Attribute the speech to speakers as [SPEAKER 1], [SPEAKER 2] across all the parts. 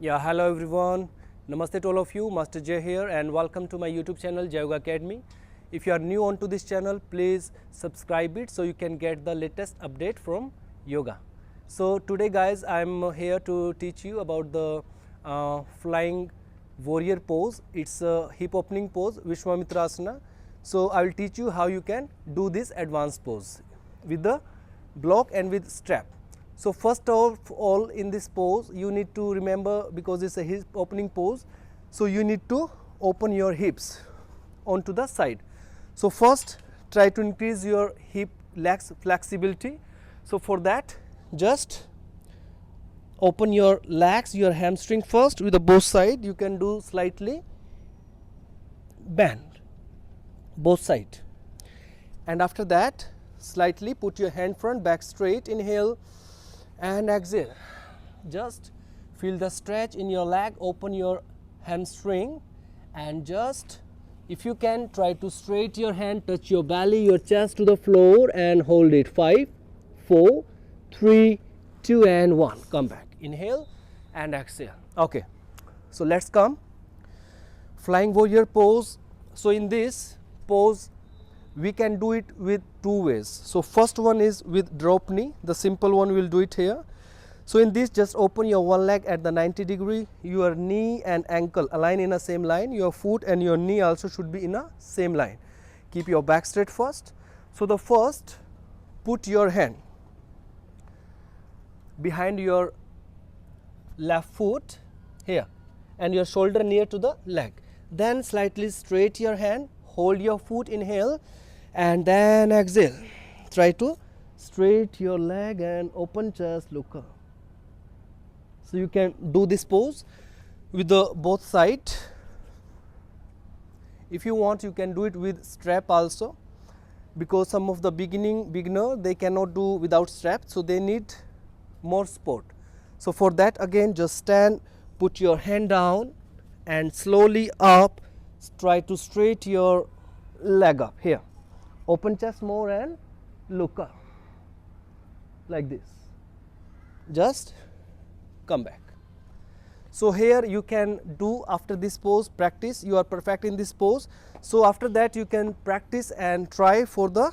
[SPEAKER 1] Yeah, hello everyone. Namaste to all of you. Master Jay here and welcome to my YouTube channel Jai Yoga Academy. If you are new onto this channel, please subscribe it so you can get the latest update from yoga. So today guys, I'm here to teach you about the flying warrior pose. It's a hip opening pose, vishwamitrasana. So I will teach you how you can do this advanced pose with the block and with strap. So first of all, in this pose you need to remember, because it's a hip opening pose, so you need to open your hips onto the side. So first try to increase your hip legs flexibility. So for that, just open your legs, your hamstring first with the both side. You can do slightly bend both side, and after that slightly put your hand front, back straight, inhale and exhale. Just feel the stretch in your leg, open your hamstring, and just, if you can, try to straight your hand, touch your belly, your chest to the floor and hold it. 5, 4, 3, 2 and 1. Come back, inhale and exhale. Okay, so let's come flying warrior pose. So in this pose we can do it with two ways. So first one is with drop knee, the simple one, we'll do it here. So in this, just open your one leg at the 90 degree, your knee and ankle align in a same line, your foot and your knee also should be in a same line. Keep your back straight first. So the first, put your hand behind your left foot here and your shoulder near to the leg. Then slightly straight your hand, hold your foot, inhale and then exhale. Try to straight your leg and open chest, look up. So you can do this pose with the both side. If you want, you can do it with strap also, because some of the beginner they cannot do without strap, so they need more support. So for that, again, just stand, put your hand down and slowly up, try to straight your leg up here, open chest more and look up like this. Just come back. So here you can do, after this pose, practice. You are perfect in this pose, so after that you can practice and try for the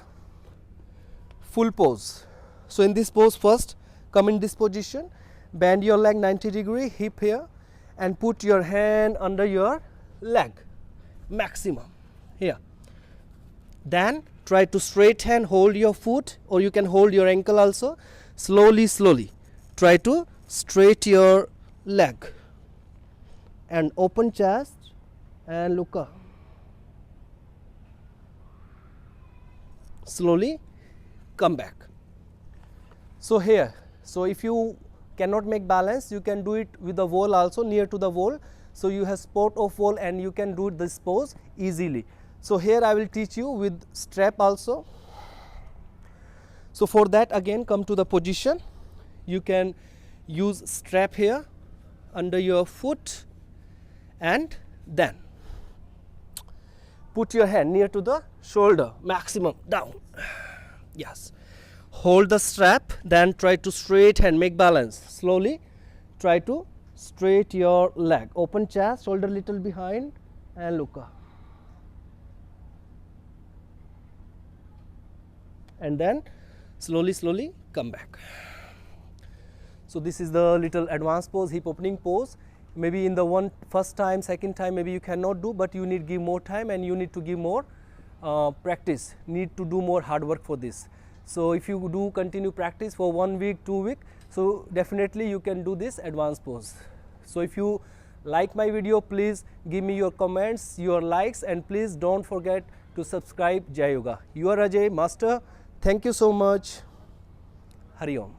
[SPEAKER 1] full pose. So in this pose, first come in this position, bend your leg 90 degree, hip here, and put your hand under your leg maximum here. Then try to straight hand, hold your foot, or you can hold your ankle also. Slowly try to straight your leg and open chest and look up. Slowly come back. So here, so if you cannot make balance, you can do it with the wall also, near to the wall. So you have support of wall and you can do this pose easily. So here I will teach you with strap also. So for that, again, come to the position. You can use strap here under your foot and then put your hand near to the shoulder, maximum down. Yes. Hold the strap, then try to straight hand, make balance. Slowly try to straight your leg, open chest, shoulder little behind and look up. And then slowly come back. So this is the little advanced pose, hip opening pose. Maybe in the first time, second time, maybe you cannot do, but you need to give more time and you need to give more practice, need to do more hard work for this. So if you do continue practice for 1 week, 2 weeks, so definitely you can do this advanced pose. So if you like my video, please give me your comments, your likes, and please don't forget to subscribe Jai Yoga. You are Ajay, Master. Thank you so much. Hari Om.